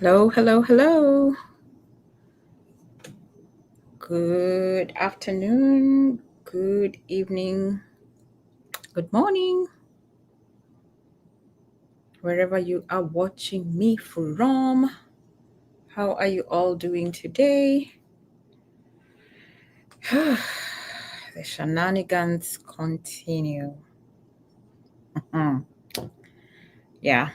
Hello, hello, hello. Good afternoon, good evening, good morning, wherever you are watching me from. How are you all doing today? The shenanigans continue. Mhm. Yeah,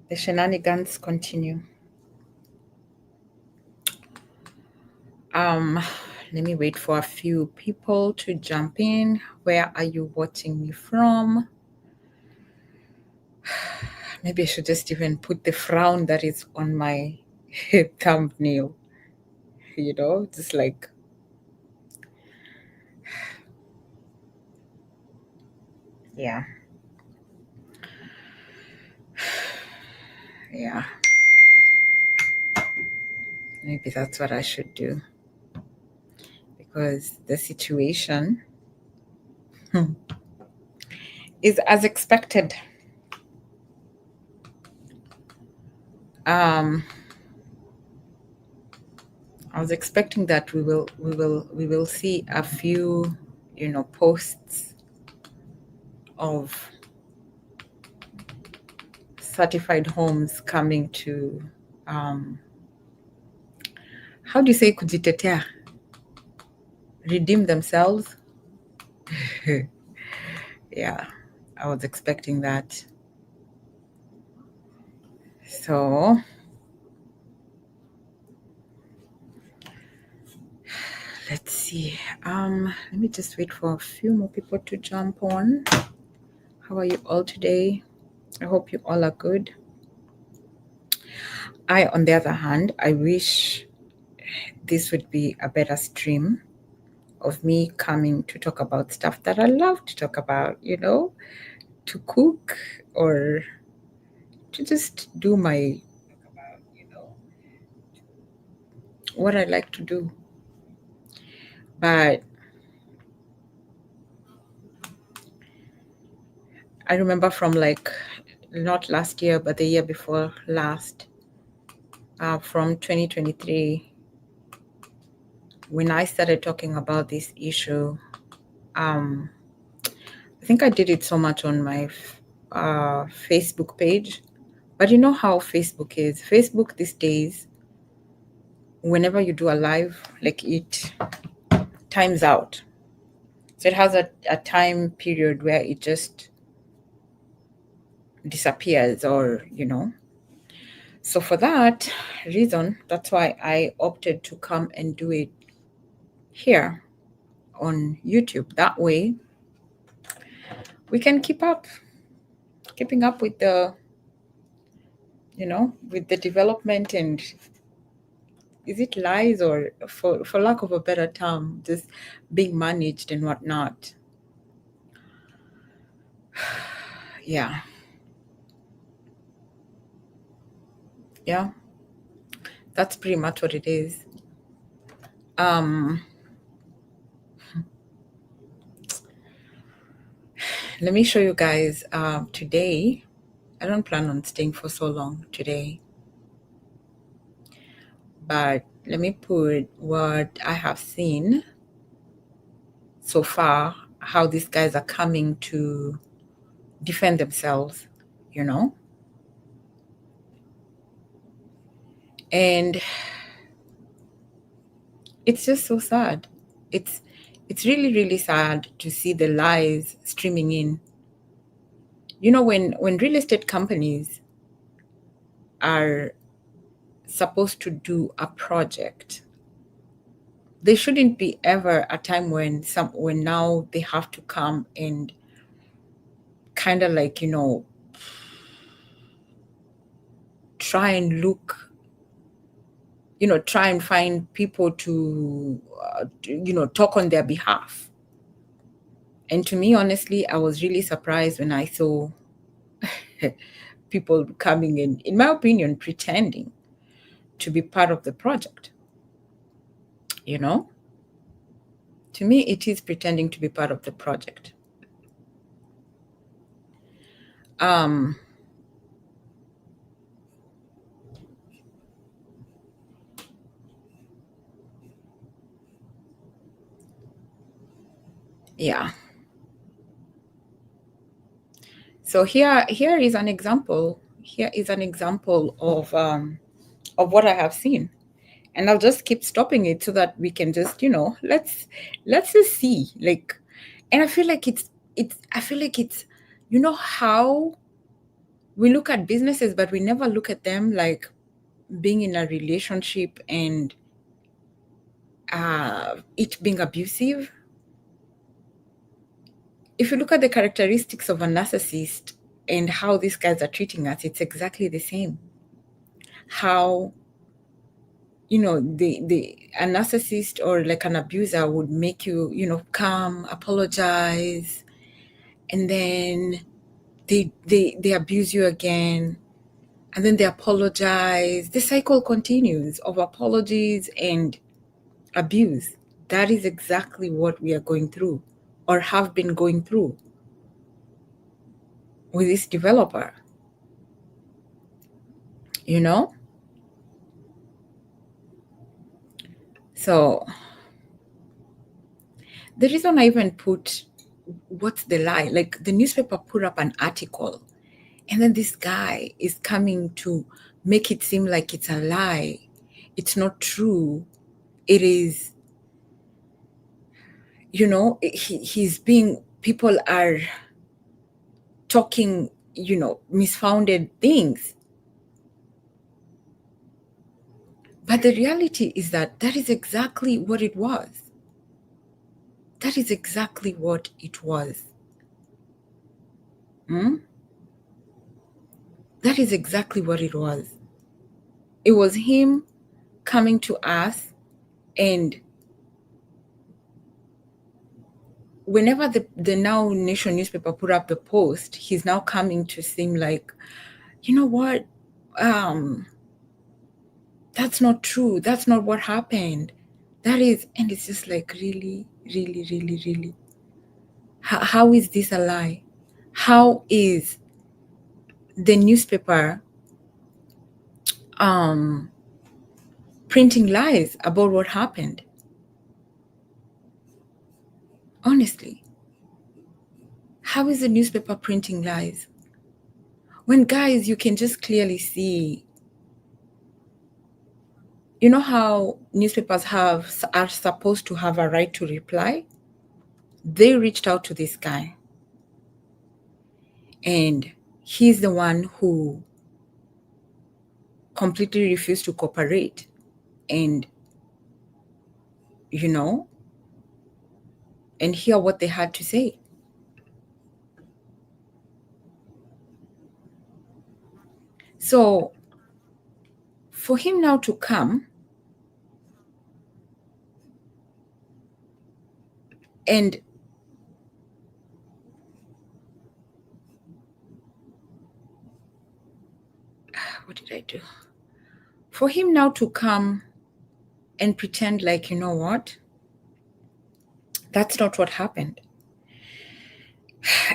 the shenanigans continue. Let me wait for a few people to jump in. Where are you watching me from? Maybe I should just even put the frown that is on my thumbnail, just like, yeah, yeah, maybe that's what I should do because the situation is as expected. Um, I was expecting that we will see a few, posts of certified homes coming to, how do you say kujitetea? Redeem themselves. Yeah, I was expecting that. So let's see. Let me just wait for a few more people to jump on. How are you all today? I hope you all are good. On the other hand, I wish this would be a better stream of me coming to talk about stuff that I love to talk about, to cook or to just do what I like to do. But I remember from like not last year, but the year before last, from 2023, when I started talking about this issue, I think I did it so much on my Facebook page. But you know how Facebook is. Facebook these days, whenever you do a live, like it times out. So it has a time period where it just disappears or. So for that reason, that's why I opted to come and do it here on YouTube. That way we can keeping up with the development and is it lies or for lack of a better term, just being managed and whatnot. Yeah. Yeah. That's pretty much what it is. Let me show you guys today. I don't plan on staying for so long today, but let me put what I have seen so far, how these guys are coming to defend themselves, you know? And it's just so sad. It's really, really sad to see the lies streaming in. When real estate companies are supposed to do a project, there shouldn't be ever a time when now they have to come and kind of like, try and look, try and find people to talk on their behalf. And to me, honestly, I was really surprised when I saw people coming in my opinion, pretending to be part of the project. You know, to me, it is pretending to be part of the project. Um, Yeah. So here is an example. Here is an example of what I have seen. And I'll just keep stopping it so that we can just, let's just see. Like, and I feel like it's how we look at businesses, but we never look at them like being in a relationship and it being abusive. If you look at the characteristics of a narcissist and how these guys are treating us, it's exactly the same. How, a narcissist or like an abuser would make you, come, apologize, and then they abuse you again, and then they apologize. The cycle continues of apologies and abuse. That is exactly what we are going through or have been going through with this developer, So the reason I even put what's the lie, like the newspaper put up an article and then this guy is coming to make it seem like it's a lie. It's not true. It is, he's being, people are talking, misfounded things. But the reality is that is exactly what it was. That is exactly what it was. That is exactly what it was. It was him coming to us, and whenever the Now Nation newspaper put up the post, he's now coming to seem like, you know what, that's not true. That's not what happened. That is, and it's just like, really, really, really, really. How is this a lie? How is the newspaper printing lies about what happened? Honestly, how is the newspaper printing lies? When, guys, you can just clearly see, you know how newspapers are supposed to have a right to reply? They reached out to this guy, and he's the one who completely refused to cooperate and, and hear what they had to say. So for him now to come and what did I do? For him now to come and pretend like, you know what? That's not what happened.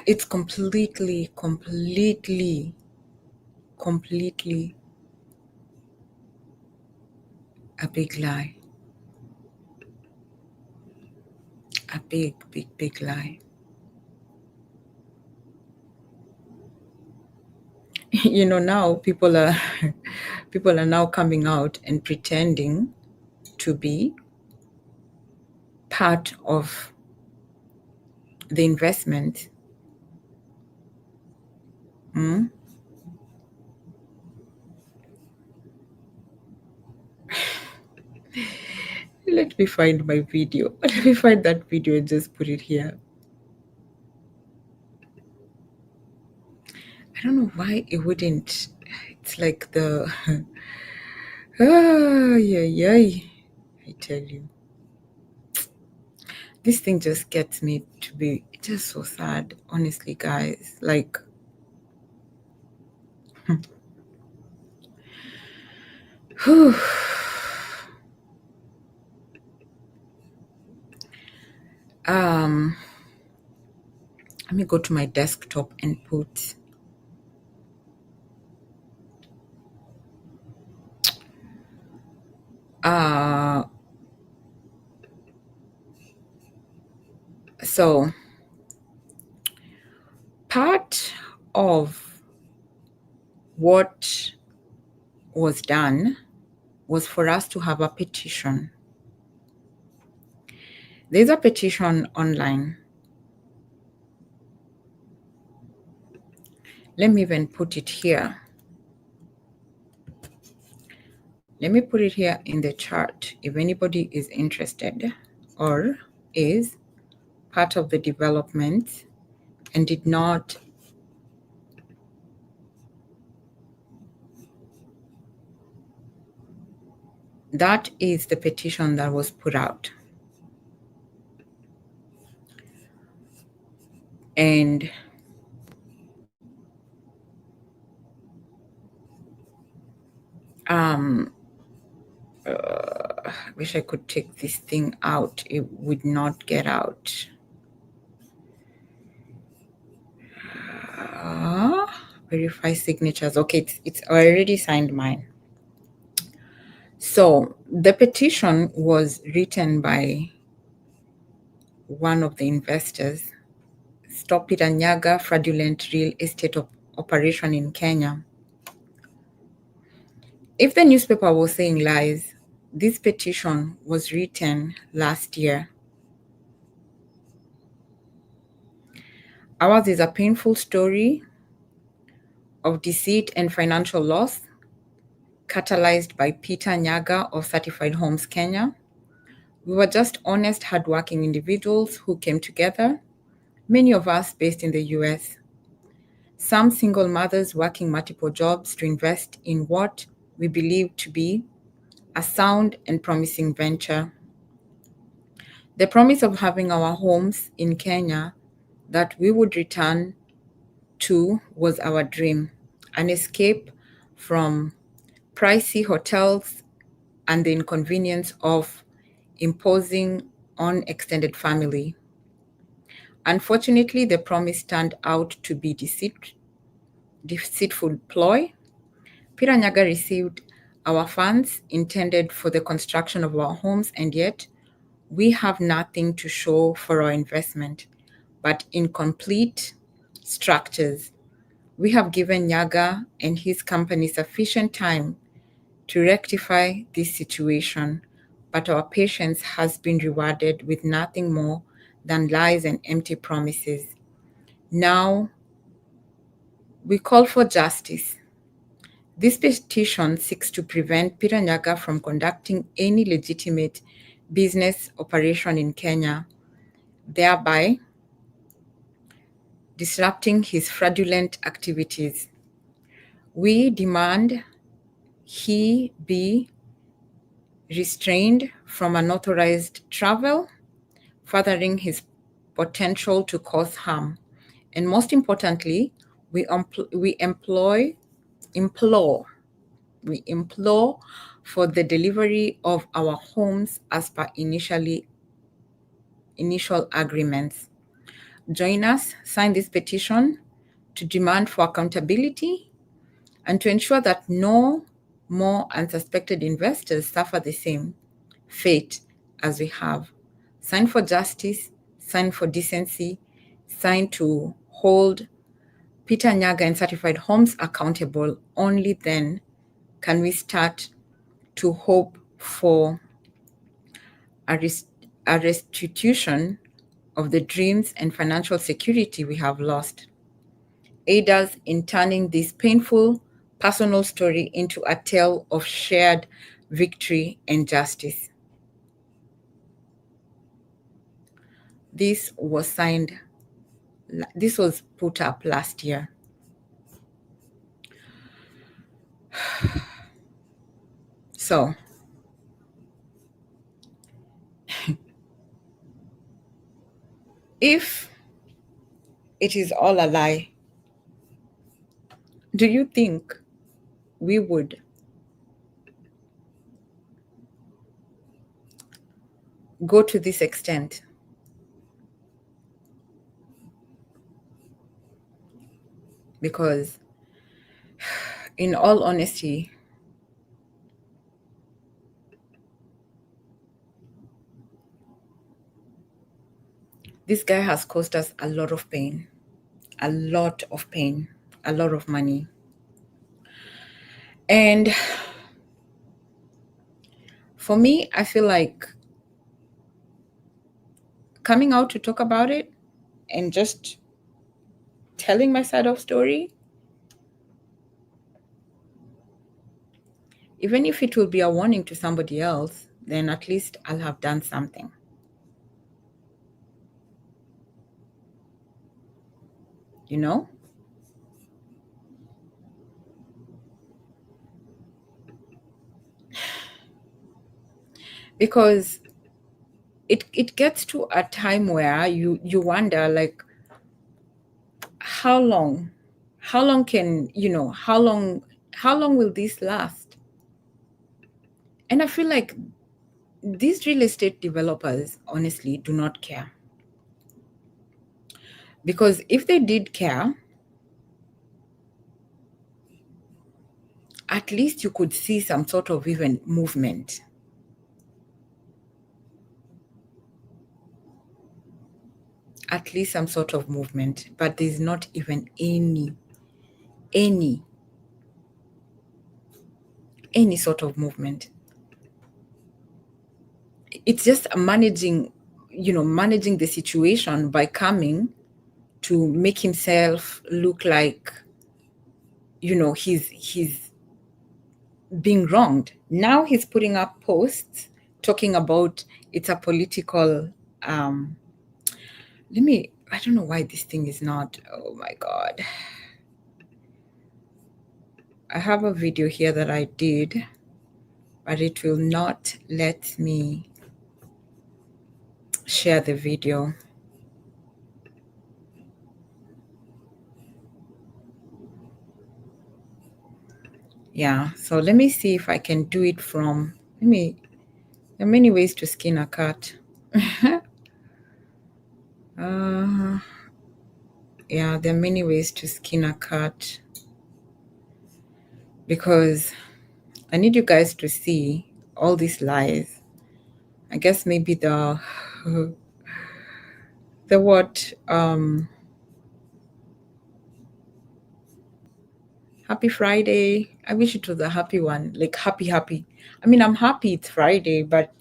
It's completely a big lie. A big, big, big lie. Now people are now coming out and pretending to be part of the investment. Let me find my video. Let me find that video and just put it here. I don't know why it wouldn't. It's like the yeah. I tell you, this thing just gets me to be just so sad, honestly, guys. Like, whew. Let me go to my desktop and put so Part of what was done was for us to have a petition. There's a petition online. Let me even put it here. Let me put it here in the chat if anybody is interested or is part of the development and did not that is the petition that was put out. And wish I could take this thing out. It would not get out. Verify signatures. Okay, it's already signed mine. So the petition was written by one of the investors, Stop Piranyaga Fraudulent Real Estate Operation in Kenya. If the newspaper was saying lies, this petition was written last year. Ours is a painful story of deceit and financial loss, catalyzed by Peter Nyaga of Certified Homes Kenya. We were just honest, hardworking individuals who came together, many of us based in the US. Some single mothers working multiple jobs to invest in what we believe to be a sound and promising venture. The promise of having our homes in Kenya that we would return to was our dream, an escape from pricey hotels and the inconvenience of imposing on extended family. Unfortunately, the promise turned out to be deceitful ploy. Peter Nyaga received our funds intended for the construction of our homes, and yet we have nothing to show for our investment, but incomplete structures. We have given Nyaga and his company sufficient time to rectify this situation, but our patience has been rewarded with nothing more than lies and empty promises. Now, we call for justice. This petition seeks to prevent Peter Nyaga from conducting any legitimate business operation in Kenya, thereby disrupting his fraudulent activities. We demand he be restrained from unauthorized travel, furthering his potential to cause harm. And most importantly, we implore for the delivery of our homes as per initial agreements. Join us, sign this petition to demand for accountability and to ensure that no more unsuspected investors suffer the same fate as we have. Sign for justice, sign for decency, sign to hold Peter Nyaga and Certified Homes accountable. Only then can we start to hope for a restitution of the dreams and financial security we have lost. Aid us in turning this painful personal story into a tale of shared victory and justice. This was put up last year. So, if it is all a lie, do you think we would go to this extent? Because, in all honesty, this guy has caused us a lot of pain, a lot of pain, a lot of money. And for me, I feel like coming out to talk about it and just telling my side of story, even if it will be a warning to somebody else, then at least I'll have done something. You know? Because it gets to a time where you wonder, like, how long can, how long will this last? And I feel like these real estate developers honestly do not care. Because if they did care, at least you could see some sort of even movement. At least some sort of movement. But there's not even any sort of movement. It's just managing the situation by coming to make himself look like, he's being wronged. Now he's putting up posts talking about it's a political, I don't know why this thing is not, oh my God. I have a video here that I did, but it will not let me share the video. Yeah, so let me see if I can do it from, there are many ways to skin a cat. Yeah, there are many ways to skin a cat, because I need you guys to see all these lies. I guess maybe the what, happy Friday. I wish it was a happy one, like happy. I mean, I'm happy it's Friday, but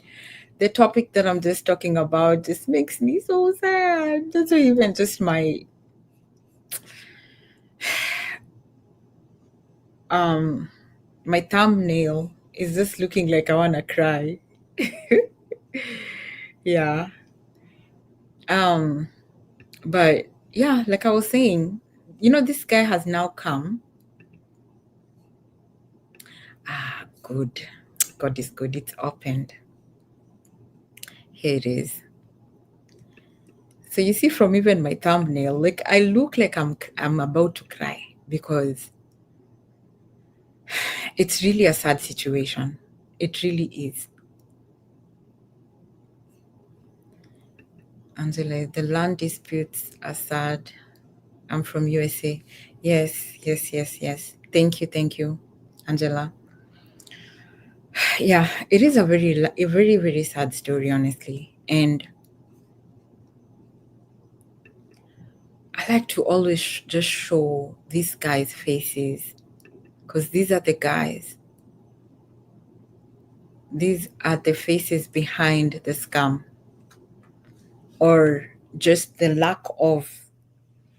the topic that I'm just talking about just makes me so sad. That's not even just my my thumbnail is just looking like I want to cry. Yeah. But yeah, like I was saying, this guy has now come. Good. God is good. It's opened. Here it is. So you see from even my thumbnail, like I look like I'm about to cry, because it's really a sad situation. It really is. Angela, the land disputes are sad. I'm from USA. Yes. Thank you, Angela. Yeah, it is a very, very sad story, honestly. And I like to always just show these guys' faces, because these are the guys. These are the faces behind the scam, or just the lack of,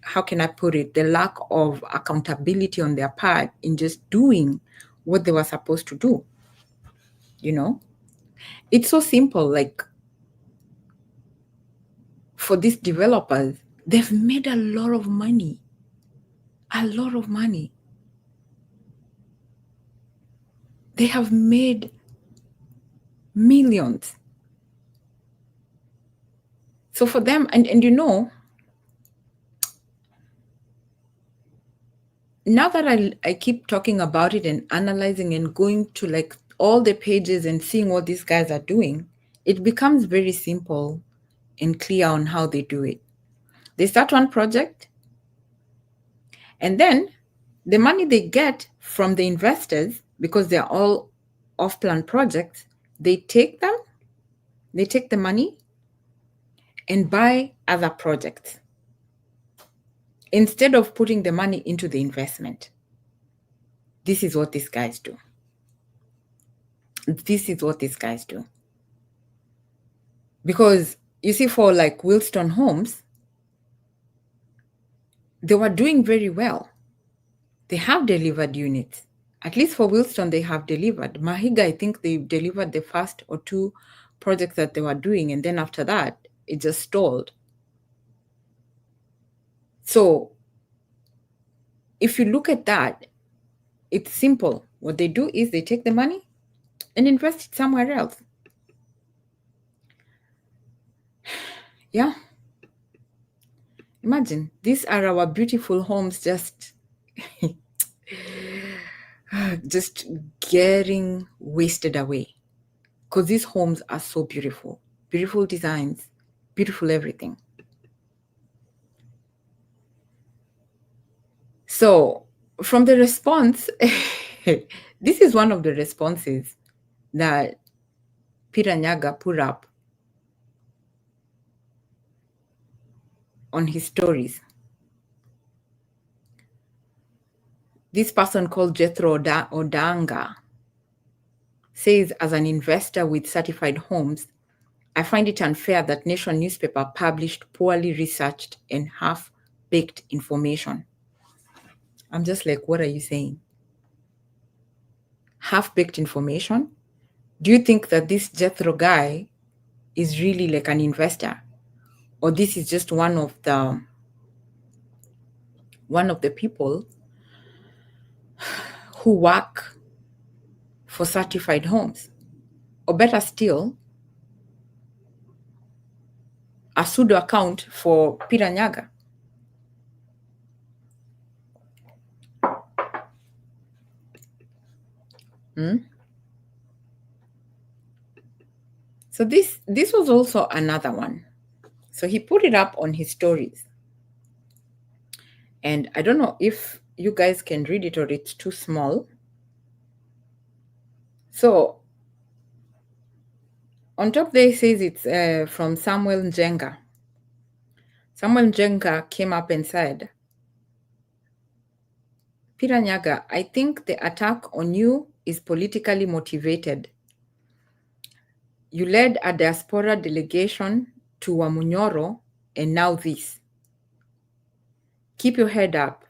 how can I put it, the lack of accountability on their part in just doing what they were supposed to do. It's so simple. Like, for these developers, they've made a lot of money. They have made millions. So for them, and now that I keep talking about it and analyzing and going to like all the pages and seeing what these guys are doing, it becomes very simple and clear on how they do it. They start one project, and then the money they get from the investors, because they're all off-plan projects, they take the money and buy other projects. instead of putting the money into the investment. This is what these guys do. This is what these guys do. Because you see, for like Wilston Homes, they were doing very well. They have delivered units. At least for Wilston, they have delivered. Mahiga, I think they delivered the first or two projects that they were doing. And then after that, it just stalled. So if you look at that, it's simple. What they do is they take the money and invest it somewhere else. Yeah. Imagine, these are our beautiful homes just getting wasted away. Because these homes are so beautiful. Beautiful designs, beautiful everything. So from the response, this is one of the responses that Peter Nyaga put up on his stories. This person called Jethro Odanga says, as an investor with certified homes, I find it unfair that Nation newspaper published poorly researched and half-baked information. I'm just like, what are you saying? Half-baked information? Do you think that this Jethro guy is really like an investor? Or this is just one of the people who work for certified homes? Or better still, a pseudo account for Peter Nyaga. So this was also another one. So he put it up on his stories. And I don't know if you guys can read it or it's too small. So on top there it says it's from Samuel Njenga. Samuel Njenga came up and said, Peter Nyaga, I think the attack on you is politically motivated. You led a diaspora delegation to Wamunyoro, and now this. Keep your head up.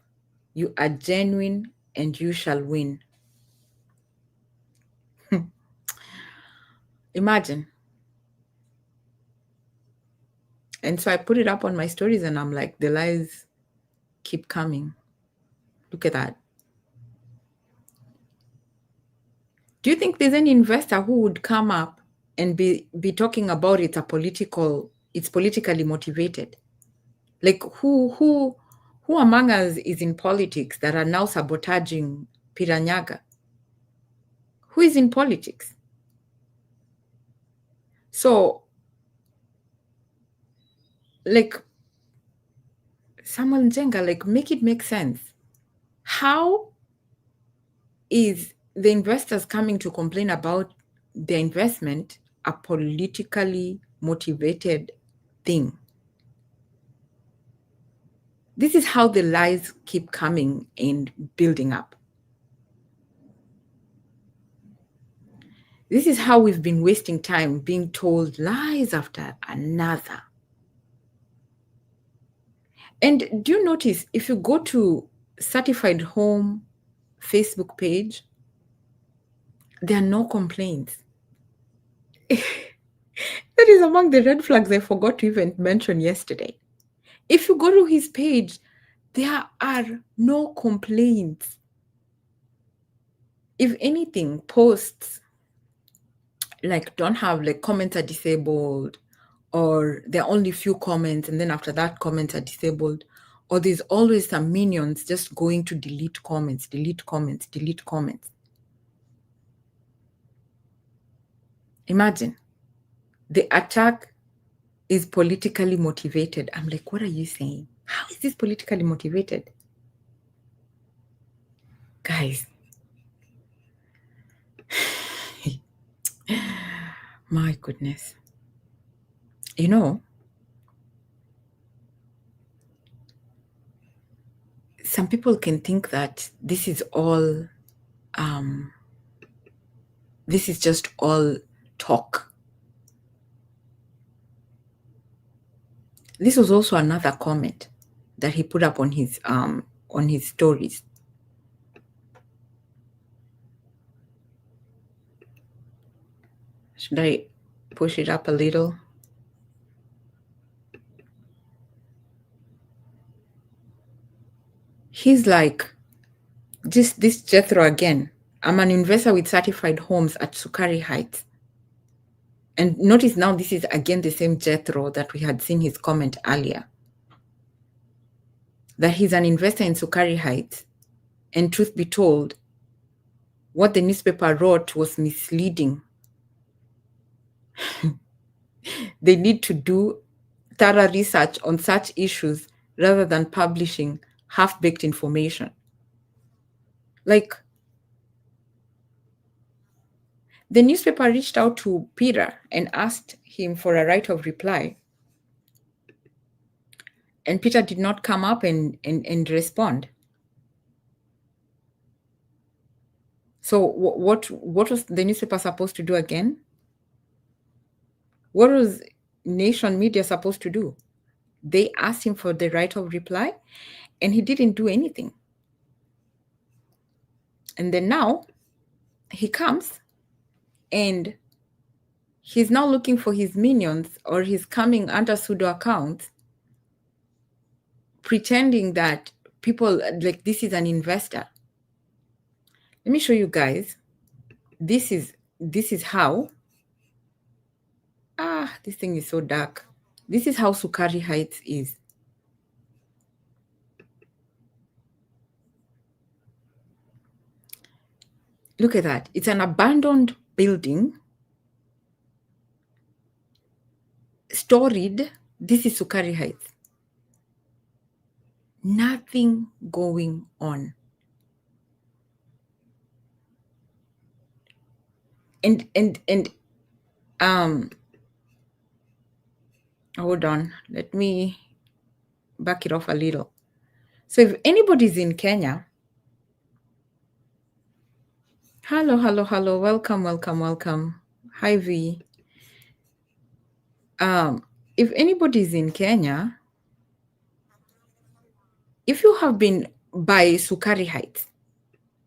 You are genuine and you shall win. Imagine. And so I put it up on my stories and I'm like, the lies keep coming. Look at that. Do you think there's any investor who would come up and be talking about it's politically motivated? Like who among us is in politics that are now sabotaging Peter Nyaga? Who is in politics? So, like, Samuel Njenga, like, make it make sense. How is the investors coming to complain about the investment a politically motivated thing? This is how the lies keep coming and building up. This is how we've been wasting time being told lies after another. And do you notice if you go to Certified Home Facebook page, there are no complaints. That is among the red flags I forgot to even mention yesterday. If you go to his page, there are no complaints. If anything, posts like don't have like comments are disabled, or there are only few comments, and then after that comments are disabled, or there's always some minions just going to delete comments. Imagine, the attack is politically motivated. I'm like, what are you saying? How is this politically motivated? Guys, my goodness. You know, some people can think that this is all, this is just all talk. This was also another comment that he put up on his stories. Should I push it up a little? He's like, this Jethro again. I'm an investor with certified homes at Sukari Heights. And notice now this is again the same Jethro that we had seen his comment earlier. That he's an investor in Sukari Heights. And truth be told, what the newspaper wrote was misleading. They need to do thorough research on such issues rather than publishing half-baked information. Like, the newspaper reached out to Peter and asked him for a right of reply. And Peter did not come up and respond. So what was the newspaper supposed to do again? What was Nation Media supposed to do? They asked him for the right of reply, and he didn't do anything. And then now he comes and he's now looking for his minions, or he's coming under pseudo accounts, pretending that people, like, this is an investor. Let me show you guys. This is how, this thing is so dark. This is how Sukari Heights is. Look at that. It's an abandoned building, storied. This is Sukari Heights. Nothing going on. And hold on, let me back it off a little. So if anybody's in Kenya, hello, welcome. Hi, V. If anybody's in Kenya, if you have been by Sukari Heights,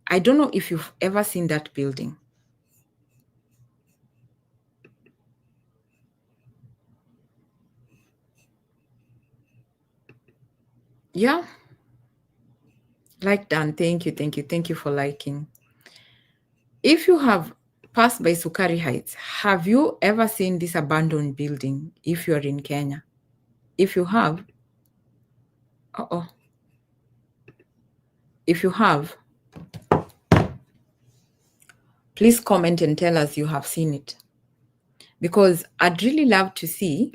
I don't know if you've ever seen that building. Yeah. Like done. Thank you for liking. If you have passed by Sukari Heights, have you ever seen this abandoned building if you're in Kenya? If you have, if you have, please comment and tell us you have seen it. Because I'd really love to see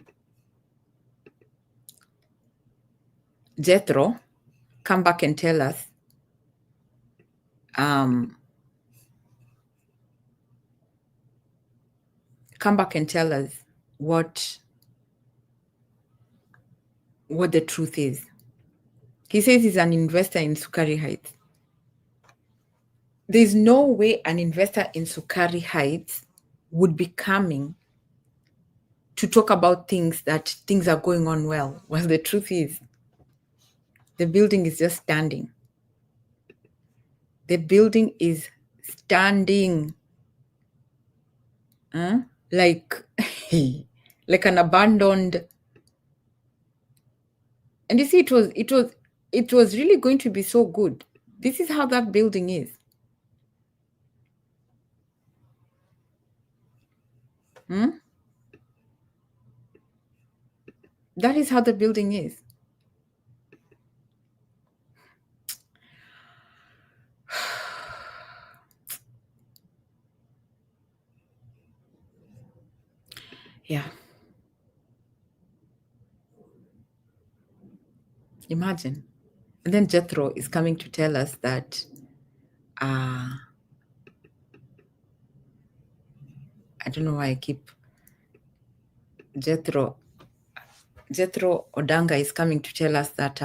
Jethro come back and tell us what the truth is. He says he's an investor in Sukari Heights. There's no way an investor in Sukari Heights would be coming to talk about things are going on well. Well, the truth is, the building is just standing. The building is standing. Like an abandoned. And you see, it was really going to be so good. This is how that building is. That is how the building is. Yeah. Imagine. And then Jethro is coming to tell us that I don't know why I keep Jethro Odanga is coming to tell us that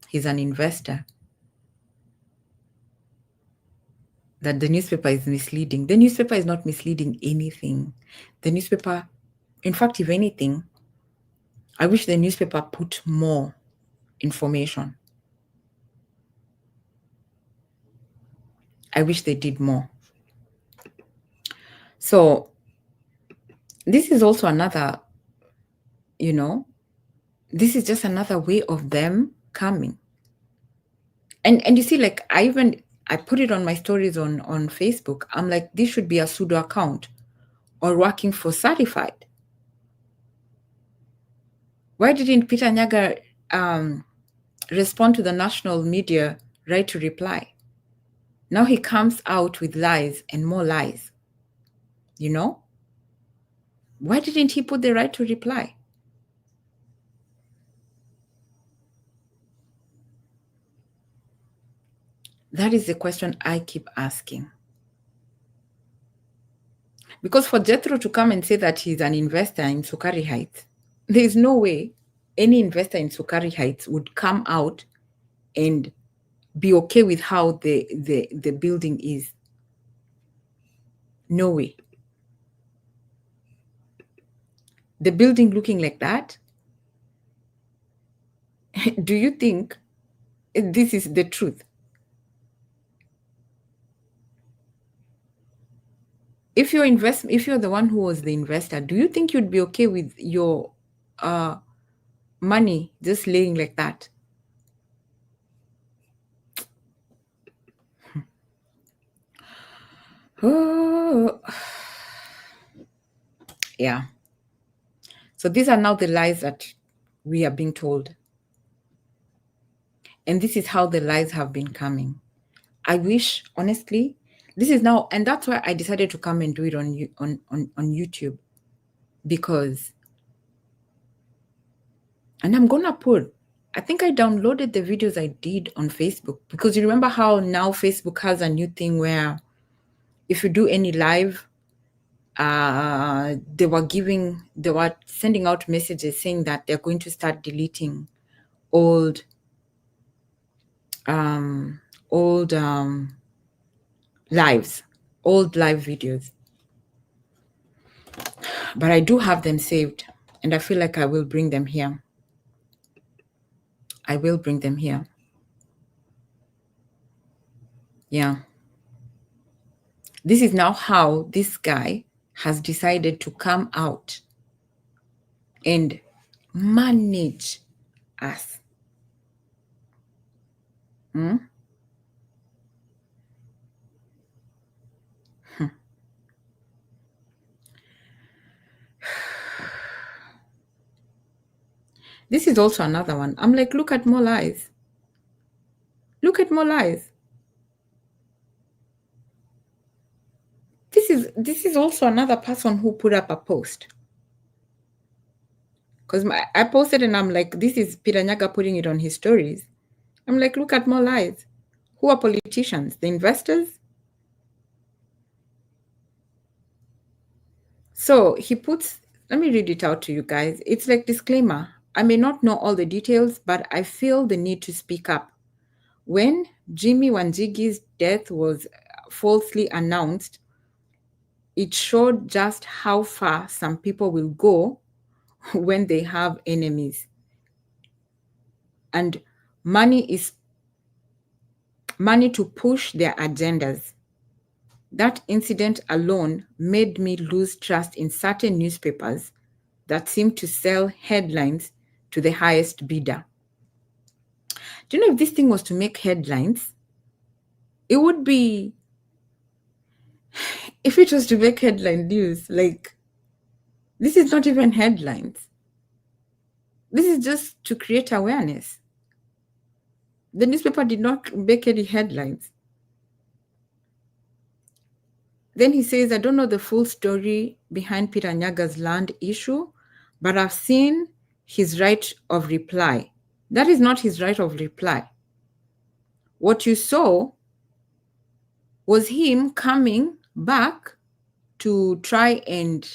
he's an investor, that the newspaper is misleading. The newspaper is not misleading anything. The newspaper, in fact, if anything, I wish the newspaper put more information. I wish they did more. So this is also another, this is just another way of them coming. And you see, like, I put it on my stories on Facebook. I'm like, this should be a pseudo account or working for certified. Why didn't Peter Nyaga respond to the national media right to reply? Now he comes out with lies and more lies. Why didn't he put the right to reply? That is the question I keep asking. Because for Jethro to come and say that he's an investor in Sukari Heights, there is no way any investor in Sukari Heights would come out and be okay with how the building is. No way. The building looking like that, do you think this is the truth? If you're the one who was the investor, do you think you'd be okay with your money just laying like that? Oh, yeah. So these are now the lies that we are being told. And this is how the lies have been coming. I wish, honestly, this is now, and that's why I decided to come and do it on YouTube, because, and I'm gonna put, I think I downloaded the videos I did on Facebook, because you remember how now Facebook has a new thing where if you do any live, they were sending out messages saying that they're going to start deleting old live videos. But I do have them saved, and I feel like I will bring them here. I will bring them here. Yeah. This is now how this guy has decided to come out and manage us. This is also another one. I'm like, look at more lies. Look at more lies. This is also another person who put up a post. Because I posted and I'm like, this is Peter Nyaga putting it on his stories. I'm like, look at more lies. Who are politicians? The investors? So he puts, let me read it out to you guys. It's like, disclaimer. I may not know all the details, but I feel the need to speak up. When Jimmy Wanjigi's death was falsely announced, it showed just how far some people will go when they have enemies. And money to push their agendas. That incident alone made me lose trust in certain newspapers that seem to sell headlines to the highest bidder. Do you know, if this thing was to make headlines, it would be, if it was to make headline news, like, this is not even headlines. This is just to create awareness. The newspaper did not make any headlines. Then he says, I don't know the full story behind Peter Nyaga's land issue, but I've seen his right of reply. That is not his right of reply. What you saw was him coming back to try and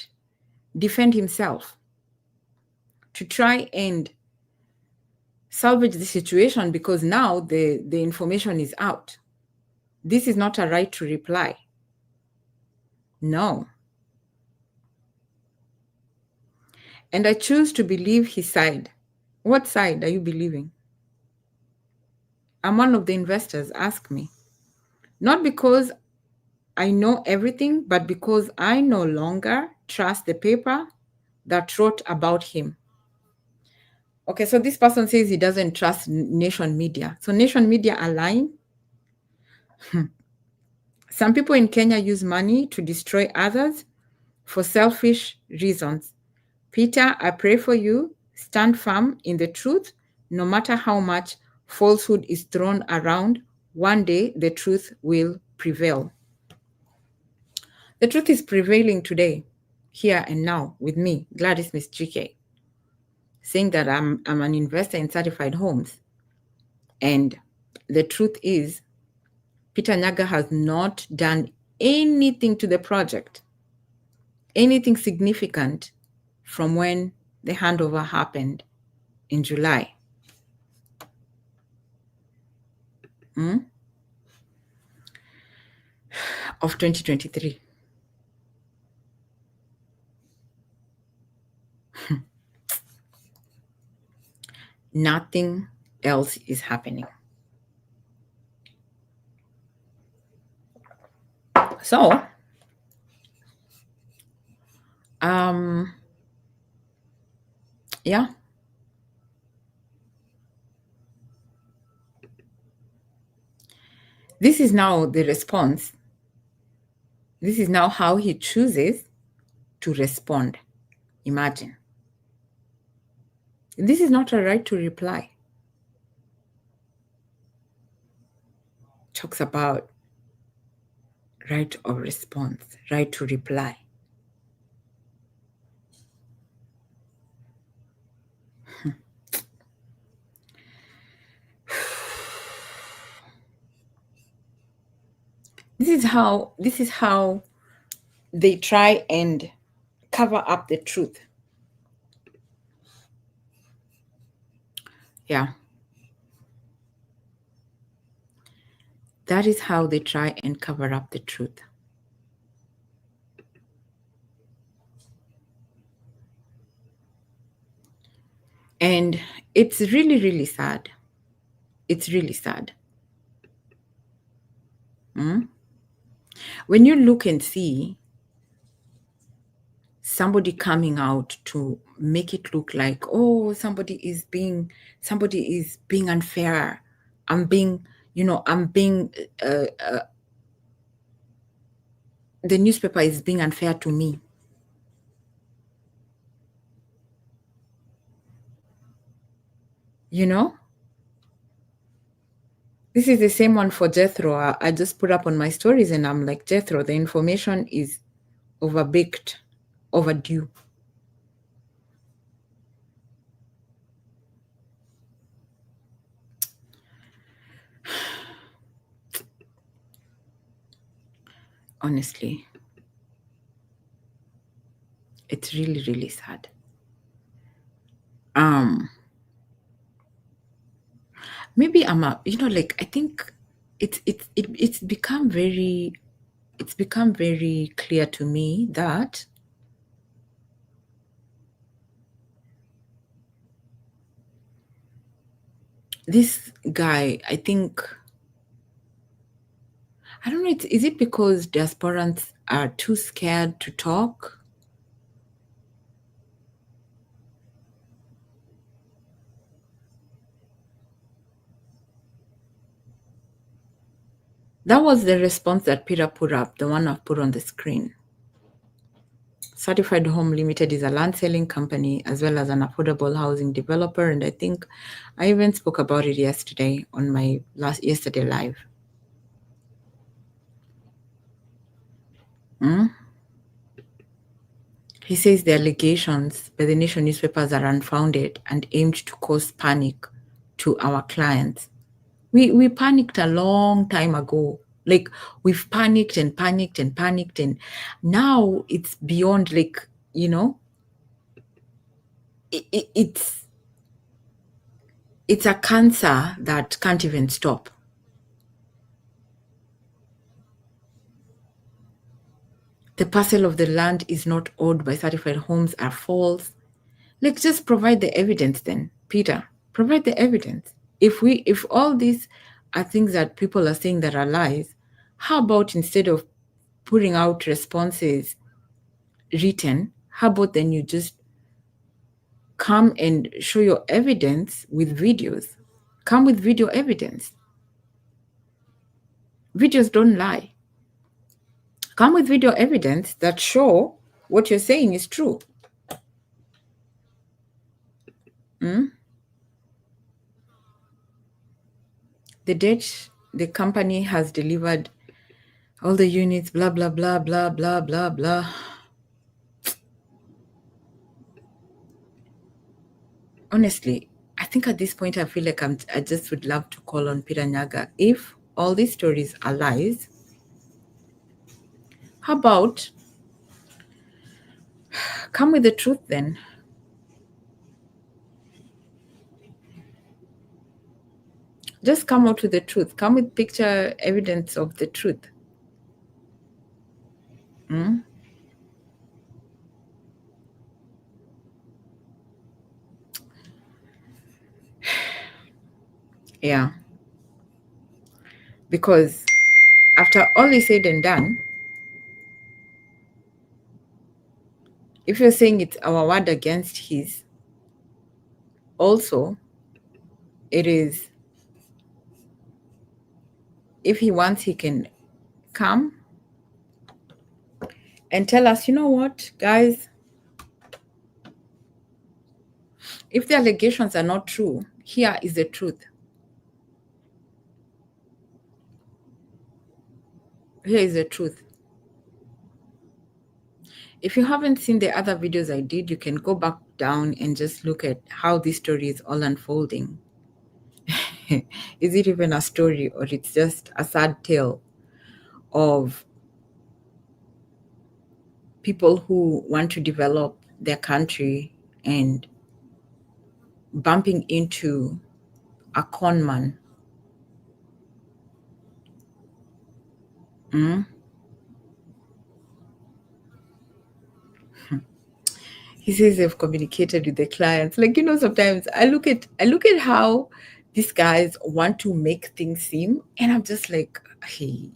defend himself, to try and salvage the situation because now the information is out. This is not a right to reply. No. And I choose to believe his side. What side are you believing? I'm one of the investors. Ask me. Not because I know everything, but because I no longer trust the paper that wrote about him. Okay, so this person says he doesn't trust Nation Media. So Nation Media are lying? Some people in Kenya use money to destroy others for selfish reasons. Peter, I pray for you. Stand firm in the truth. No matter how much falsehood is thrown around, one day the truth will prevail. The truth is prevailing today, here and now, with me, Gladys Miss GK, saying that I'm an investor in certified homes. And the truth is, Peter Nyaga has not done anything to the project, anything significant from when the handover happened in July. Of 2023. Nothing else is happening. So, yeah. This is now the response. This is now how he chooses to respond. Imagine. This is not a right to reply. Talks about right of response, right to reply. This is how they try and cover up the truth. Yeah. That is how they try and cover up the truth. And it's really, really sad. It's really sad. When you look and see somebody coming out to make it look like, oh, somebody is being unfair. The newspaper is being unfair to me. You know? This is the same one for Jethro. I just put up on my stories and I'm like, Jethro, the information is overbaked, overdue. Honestly, it's really, really sad. Maybe I think it's become very clear to me that this guy, I don't know, is it because diasporans are too scared to talk? That was the response that Peter put up, the one I've put on the screen. Certified Home Limited is a land selling company as well as an affordable housing developer. And I think I even spoke about it yesterday on my yesterday live. He says the allegations by the Nation newspapers are unfounded and aimed to cause panic to our clients. We panicked a long time ago. Like, we've panicked and panicked and panicked, and now it's beyond, like, it's It's a cancer that can't even stop. The parcel of the land is not owned by certified homes are false. Like, just provide the evidence then, Peter. Provide the evidence. If all these are things that people are saying that are lies, how about instead of putting out responses written, how about then you just come and show your evidence with videos? Come with video evidence. Videos don't lie. Come with video evidence that show what you're saying is true. The date the company has delivered all the units, blah, blah, blah, blah, blah, blah, blah. Honestly, I think at this point, I feel like I just would love to call on Peter Nyaga. If all these stories are lies, how about come with the truth then? Just come out with the truth. Come with picture evidence of the truth. Yeah. Because after all is said and done, if you're saying it's our word against his, also, it is, if he wants, he can come and tell us, you know what, guys, if the allegations are not true, here is the truth. Here is the truth. If you haven't seen the other videos I did, you can go back down and just look at how this story is all unfolding. Is it even a story, or it's just a sad tale of people who want to develop their country and bumping into a con man? He says they've communicated with the clients. Like, sometimes I look at how these guys want to make things seem, and I'm just like, hey.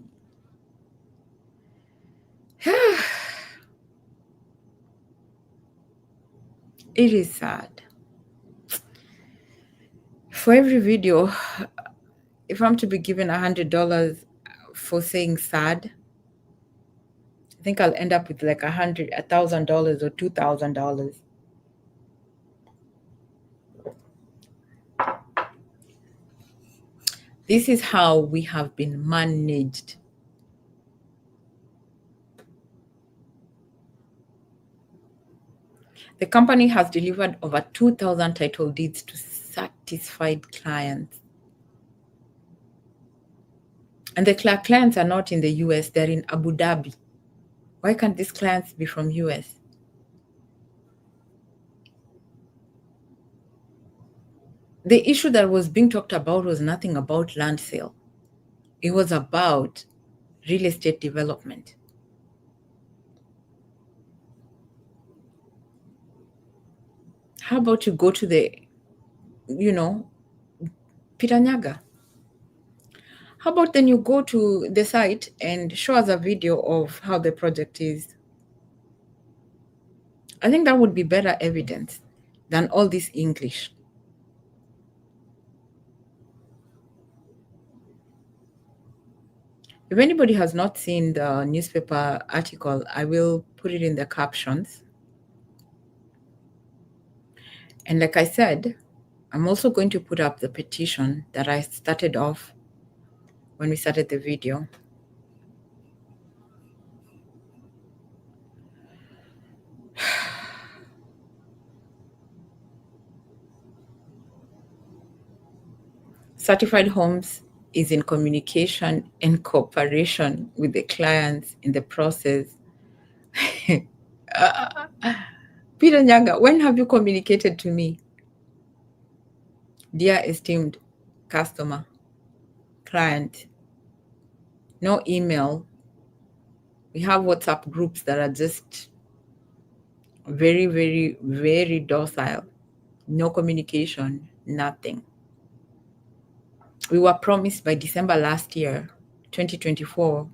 It is sad. For every video, if I'm to be given $100 for saying sad, I think I'll end up with like $1,000 or $2,000. This is how we have been managed. The company has delivered over 2,000 title deeds to satisfied clients. And the clients are not in the US, they're in Abu Dhabi. Why can't these clients be from US? The issue that was being talked about was nothing about land sale. It was about real estate development. How about you go to the, Peter Nyaga? How about then you go to the site and show us a video of how the project is? I think that would be better evidence than all this English. If anybody has not seen the newspaper article, I will put it in the captions. And like I said, I'm also going to put up the petition that I started off when we started the video. Certified Homes is in communication and cooperation with the clients in the process. Peter Nyaga, when have you communicated to me? Dear esteemed customer, client, no email. We have WhatsApp groups that are just very, very, very docile. No communication, nothing. We were promised by December last year, 2024,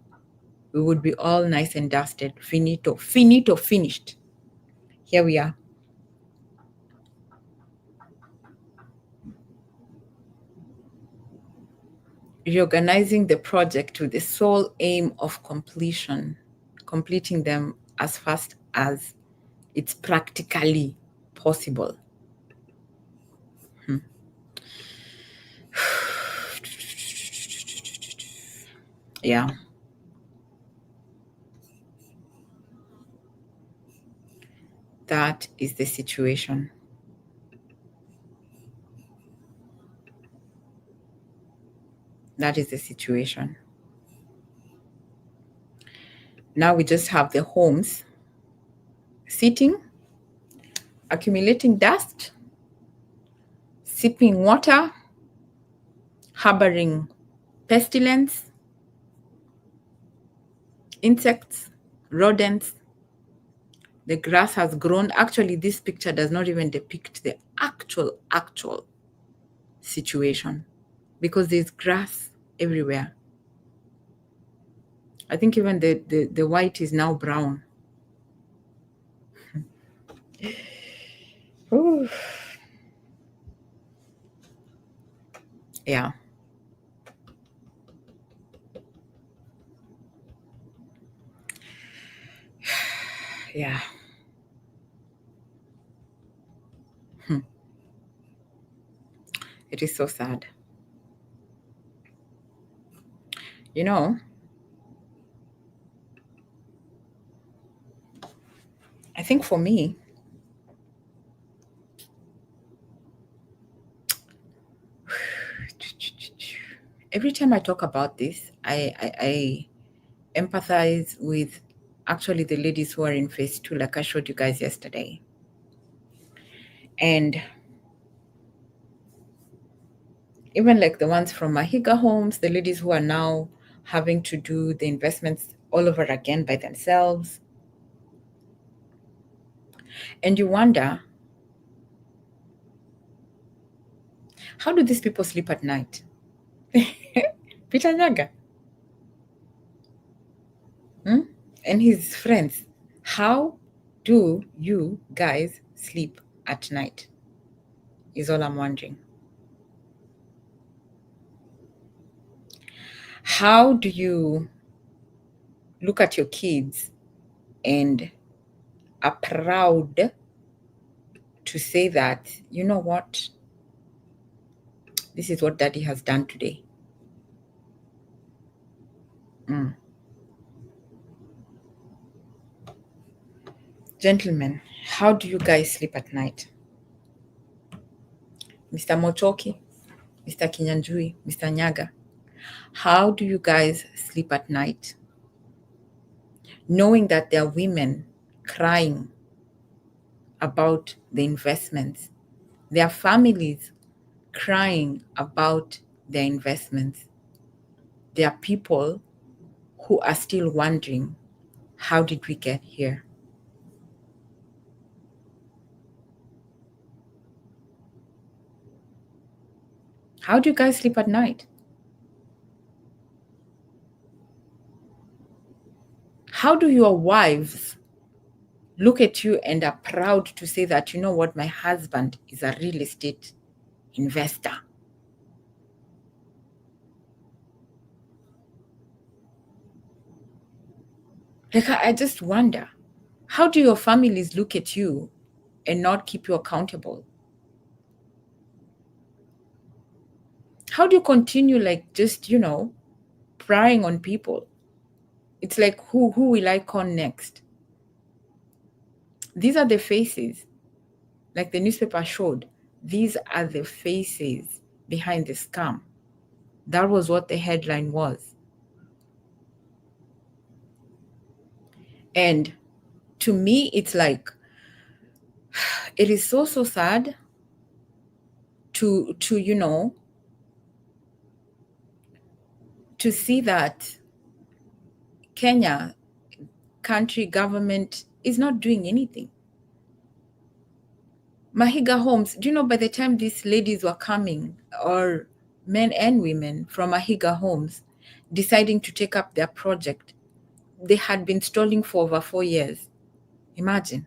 we would be all nice and dusted. Finito, finito, finished. Here we are. Reorganizing the project with the sole aim of completing them as fast as it's practically possible. Yeah. That is the situation. That is the situation. Now we just have the homes sitting, accumulating dust, sipping water, harboring pestilence, insects, rodents. The grass has grown. Actually, this picture does not even depict the actual situation because there's grass everywhere. I think even the white is now brown. Ooh. Yeah. Yeah. It is so sad. You know, I think for me, every time I talk about this, I empathize with actually the ladies who are in phase 2, like I showed you guys yesterday. And even like the ones from Mahiga Homes, the ladies who are now having to do the investments all over again by themselves. And you wonder, how do these people sleep at night? Peter Nyaga and his friends, how do you guys sleep at night? Is all I'm wondering. How do you look at your kids and are proud to say that, you know what, this is what daddy has done today? Gentlemen, how do you guys sleep at night? Mr. Mochoki, Mr. Kinyanjui, Mr. Nyaga, how do you guys sleep at night? Knowing that there are women crying about the investments, there are families crying about their investments. There are people who are still wondering, how did we get here? How do you guys sleep at night? How do your wives look at you and are proud to say that, you know what, my husband is a real estate investor? Like, I just wonder, how do your families look at you and not keep you accountable? How do you continue like just, prying on people? It's like, who will I con next? These are the faces, like the newspaper showed. These are the faces behind the scam. That was what the headline was. And to me, it's like, it is so sad to to see that Kenya country government is not doing anything. Mahiga homes, do you know by the time these ladies were coming, or men and women from Mahiga homes deciding to take up their project, they had been stalling for over 4 years. Imagine.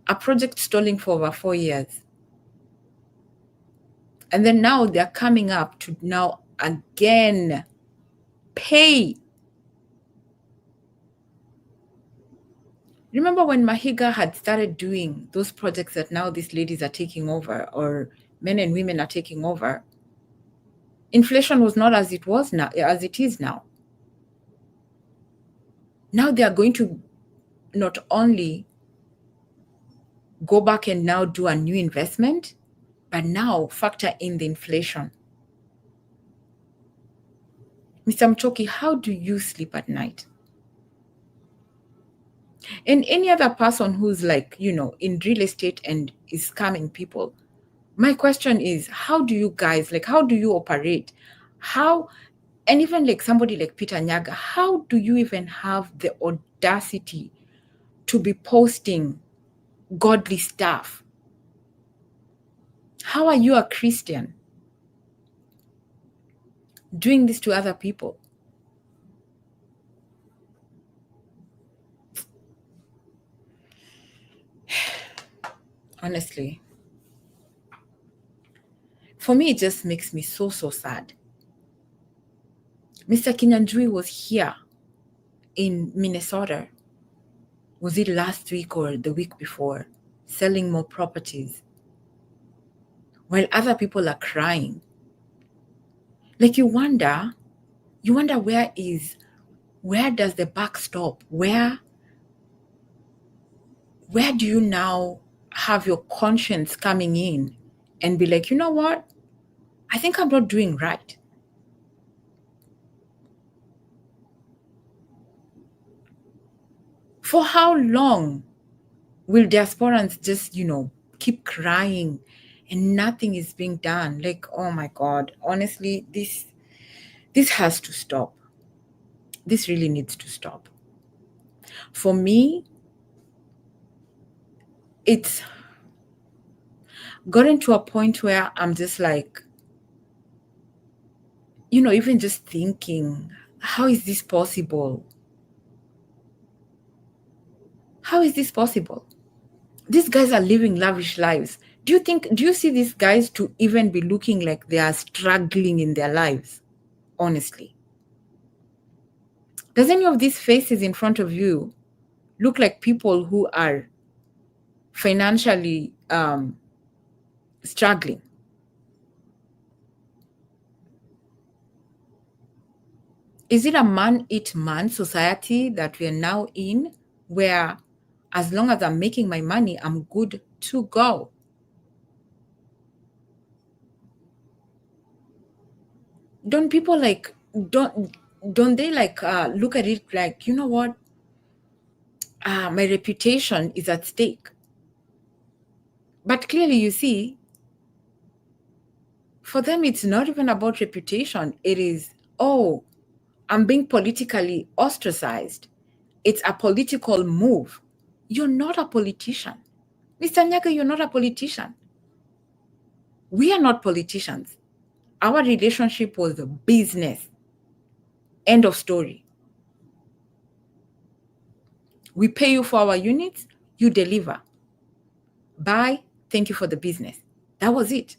A project stalling for over 4 years. And then now they're coming up to now again pay. Remember when Mahiga had started doing those projects that now these ladies are taking over, or men and women are taking over? Inflation was not as it was now, as it is now. Now they are going to not only go back and now do a new investment, but now factor in the inflation. Mr. Mchoki, how do you sleep at night? And any other person who's like, in real estate and is scamming people, my question is, how do you guys, how do you operate? How, and even like somebody like Peter Nyaga, how do you even have the audacity to be posting godly stuff? How are you a Christian doing this to other people? Honestly, for me, it just makes me so sad. Mr. Kinyanjui was here in Minnesota. Was it last week or the week before? Selling more properties while other people are crying. Like you wonder where does the buck stop? Where do you now have your conscience coming in and be like, you know what? I think I'm not doing right. For how long will diasporans just, keep crying and nothing is being done? Like, oh my God, honestly, this has to stop. This really needs to stop. For me, it's gotten to a point where I'm just like, even just thinking, how is this possible? How is this possible? These guys are living lavish lives. Do you see these guys to even be looking like they are struggling in their lives? Honestly. Does any of these faces in front of you look like people who are financially struggling? Is it a man-eat-man society that we are now in, where as long as I'm making my money, I'm good to go? Don't people don't they look at it like, you know what? My reputation is at stake. But clearly, you see, for them, it's not even about reputation. It is, oh, I'm being politically ostracized. It's a political move. You're not a politician. Mr. Nyaga, you're not a politician. We are not politicians. Our relationship was a business. End of story. We pay you for our units, you deliver. Bye, thank you for the business. That was it.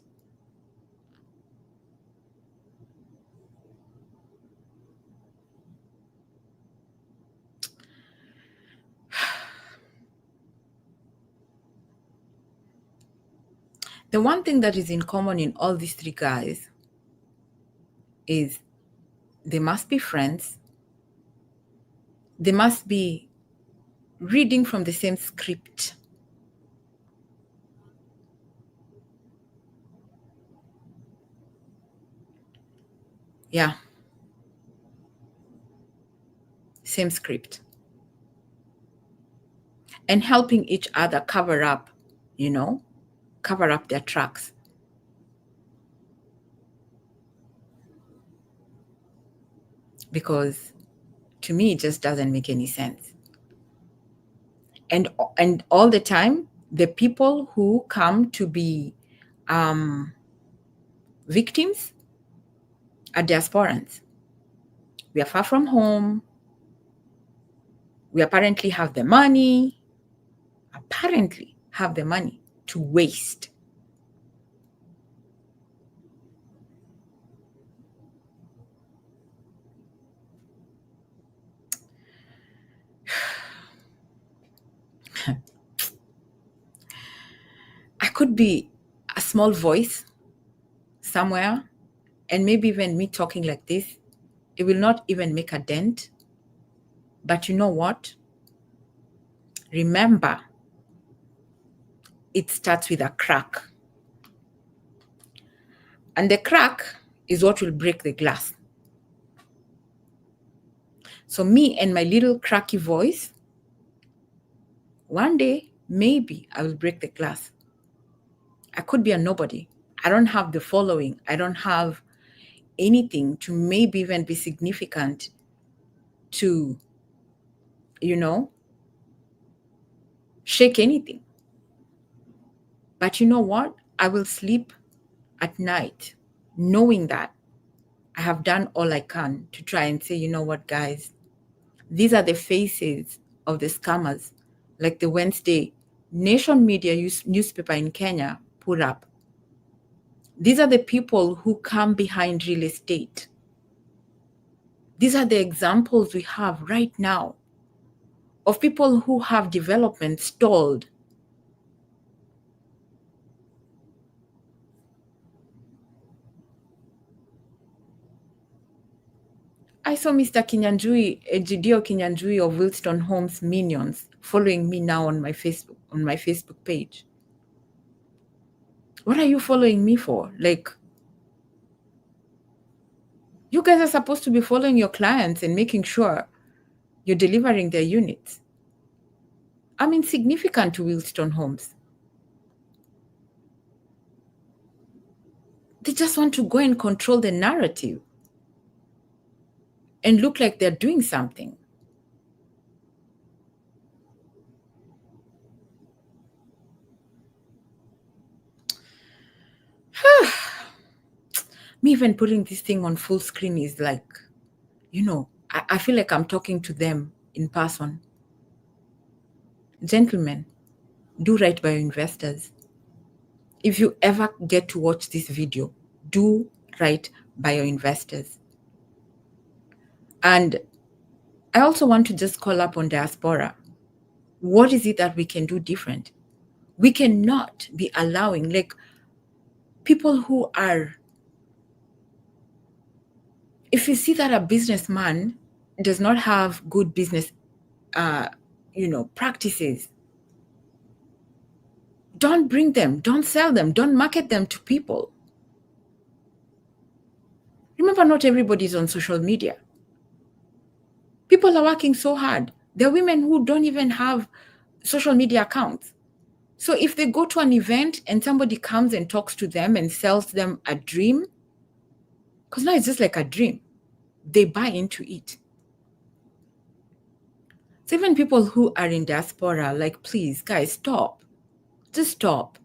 The one thing that is in common in all these three guys is they must be friends. They must be reading from the same script. Yeah. Same script. And helping each other cover up their tracks. because to me, it just doesn't make any sense. And all the time, the people who come to be victims are diasporans. We are far from home. We apparently have the money to waste. I could be a small voice somewhere, and maybe even me talking like this, it will not even make a dent. But you know what? Remember, it starts with a crack. And the crack is what will break the glass. So me and my little cracky voice, one day, maybe I will break the glass. I could be a nobody. I don't have the following. I don't have anything to maybe even be significant to, shake anything. But you know what? I will sleep at night knowing that I have done all I can to try and say, you know what, guys, these are the faces of the scammers, like the Wednesday Nation Media newspaper in Kenya put up. These are the people who come behind real estate. These are the examples we have right now of people who have development stalled. I saw Mr. Kinyanjui, Egidio Kinyanjui of Wilston Homes Minions, following me now on my Facebook page. What are you following me for? Like, you guys are supposed to be following your clients and making sure you're delivering their units. I'm insignificant to Wilston Homes. They just want to go and control the narrative and look like they're doing something. Me even putting this thing on full screen is like, I feel like I'm talking to them in person. Gentlemen, do right by your investors. If you ever get to watch this video, do right by your investors. And I also want to just call up on diaspora. What is it that we can do different? We cannot be allowing, like, people who are, if you see that a businessman does not have good business, practices, don't bring them, don't sell them, don't market them to people. Remember, not everybody is on social media. People are working so hard. There are women who don't even have social media accounts. So if they go to an event and somebody comes and talks to them and sells them a dream, because now it's just like a dream, they buy into it. So even people who are in diaspora, like, please, guys, stop. Just stop.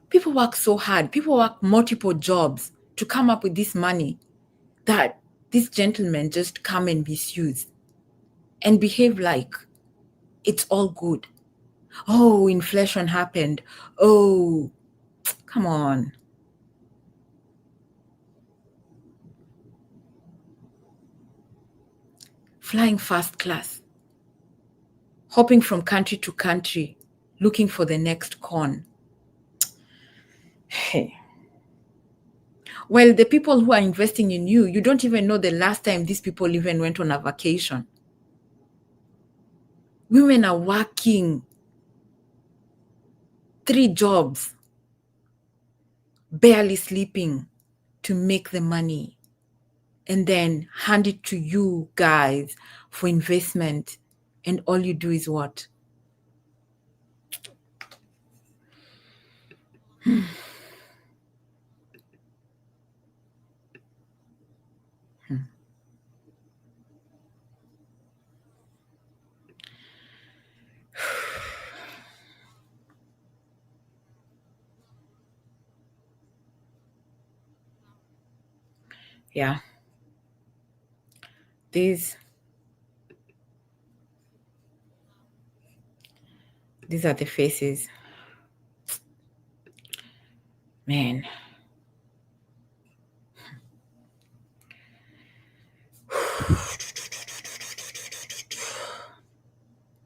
People work so hard. People work multiple jobs to come up with this money that these gentlemen just come and misuse and behave like it's all good. Oh, inflation happened. Oh, come on. Flying first class, hopping from country to country, looking for the next corn. Hey. Well, the people who are investing in you, you don't even know the last time these people even went on a vacation. Women are working 3 jobs, barely sleeping to make the money, and then hand it to you guys for investment. And all you do is what? Yeah. These are the faces. Man.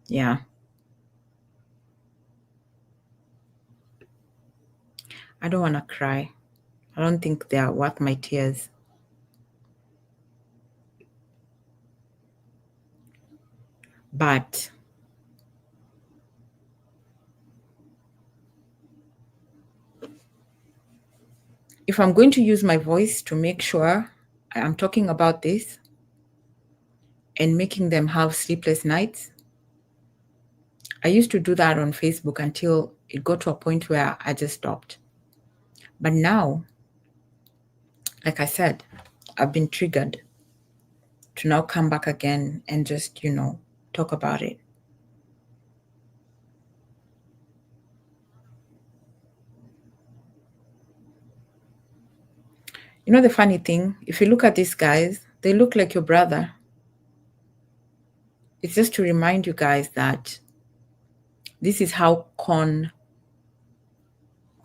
Yeah. I don't want to cry. I don't think they are worth my tears. But if I'm going to use my voice to make sure I am talking about this and making them have sleepless nights, I used to do that on Facebook until it got to a point where I just stopped. But now, like I said, I've been triggered to now come back again and just, talk about it. You know, the funny thing, if you look at these guys, they look like your brother. It's just to remind you guys that this is how con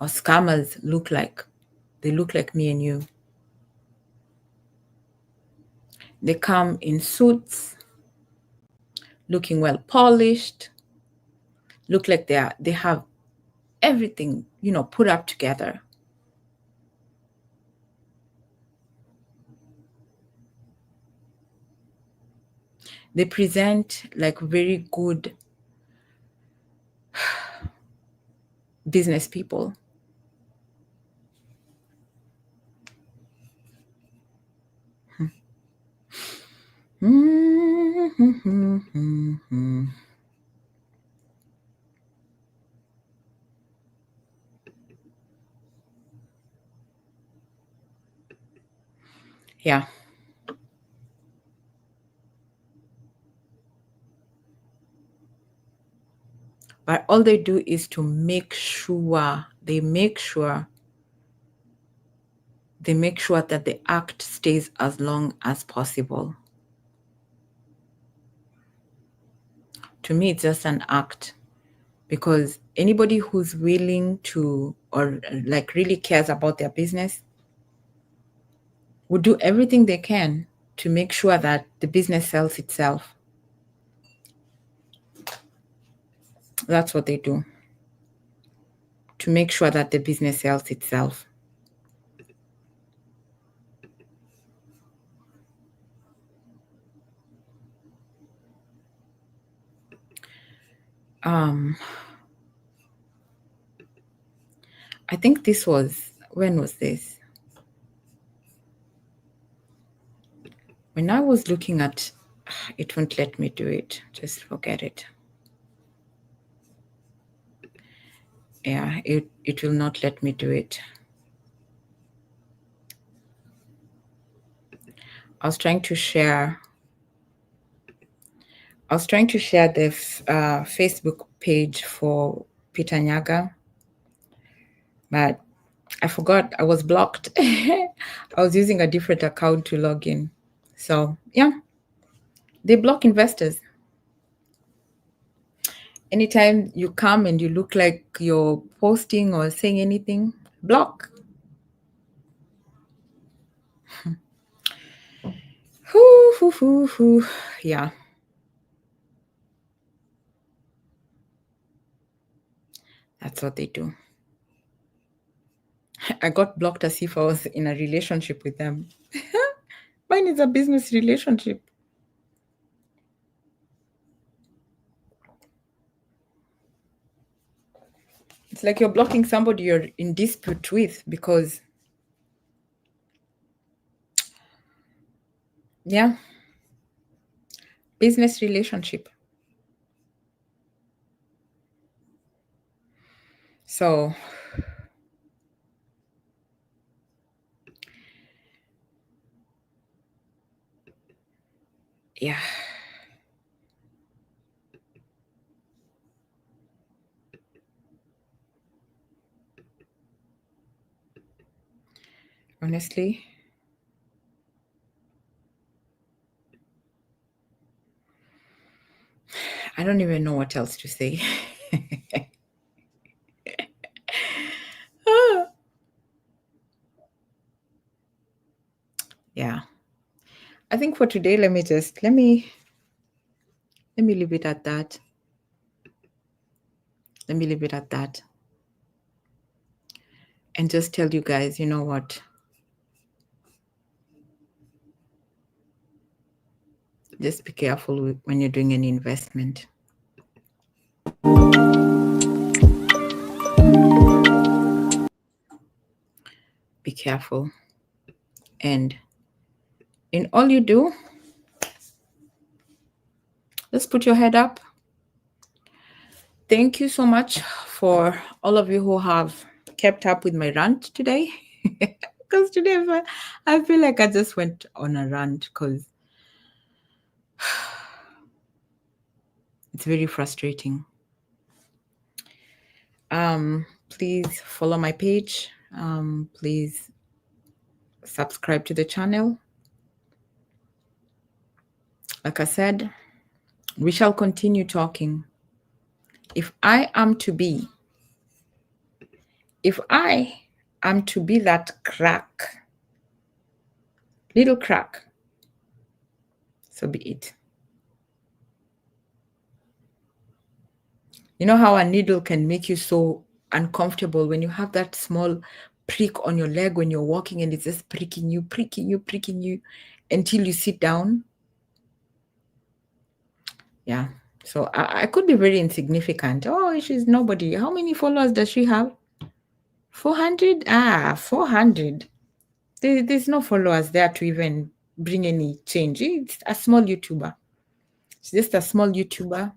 or scammers look like. They look like me and you. They come in suits, looking well polished, look like they have everything, put up together. They present like very good business people. Yeah. But all they do is to make sure that the act stays as long as possible. To me, it's just an act, because anybody who's willing to, or like really cares about their business, would do everything they can to make sure that the business sells itself. That's what they do, to make sure that the business sells itself. I think this was, when was this? When I was looking at, it won't let me do it. Just forget it. Yeah, it will not let me do it. I was trying to share the Facebook page for Peter Nyaga, but I forgot I was blocked. I was using a different account to log in. So, yeah, they block investors. Anytime you come and you look like you're posting or saying anything, block. Yeah. That's what they do. I got blocked as if I was in a relationship with them. Mine is a business relationship. It's like you're blocking somebody you're in dispute with, because, yeah, business relationship. So, yeah. Honestly, I don't even know what else to say. Yeah. I think for today, let me leave it at that. Let me leave it at that. And just tell you guys, you know what? Just be careful when you're doing any investment. Be careful. And in all you do, just put your head up. Thank you so much for all of you who have kept up with my rant today. Because today I feel like I just went on a rant because it's very frustrating. Please follow my page. Please subscribe to the channel. Like I said, we shall continue talking. If I am to be that little crack, so be it. You know how a needle can make you so uncomfortable when you have that small prick on your leg when you're walking and it's just pricking you until you sit down? Yeah. So I could be very insignificant. Oh, she's nobody. How many followers does she have? 400? 400. There's no followers there to even bring any change. It's a small YouTuber. It's just a small YouTuber.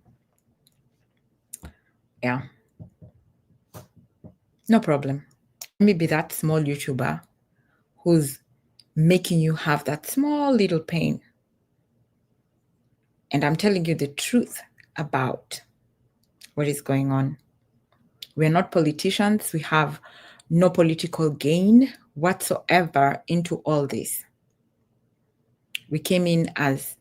Yeah. No problem. Let me be that small YouTuber who's making you have that small little pain. And I'm telling you the truth about what is going on. We're not politicians. We have no political gain whatsoever into all this. We came in as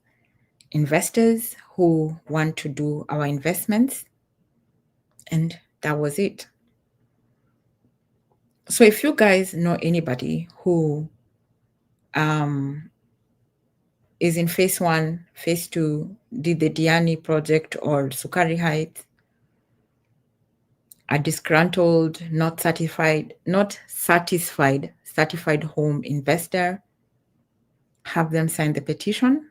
investors who want to do our investments, and that was it. So if you guys know anybody who is in phase 1, phase 2, did the Diani project or Sukari Heights, a disgruntled, not satisfied certified home investor, have them sign the petition.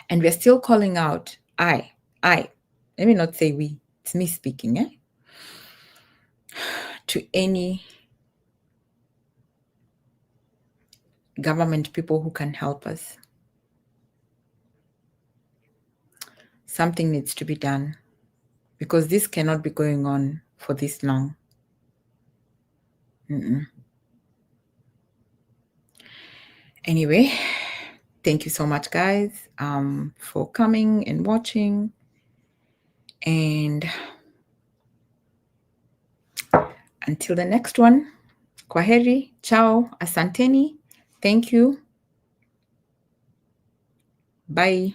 And we're still calling out, let me not say we, it's me speaking, to any government people who can help us. Something needs to be done because this cannot be going on for this long. Anyway, thank you so much, guys, for coming and watching. And until the next one, kwaheri, ciao, asanteni, thank you, bye.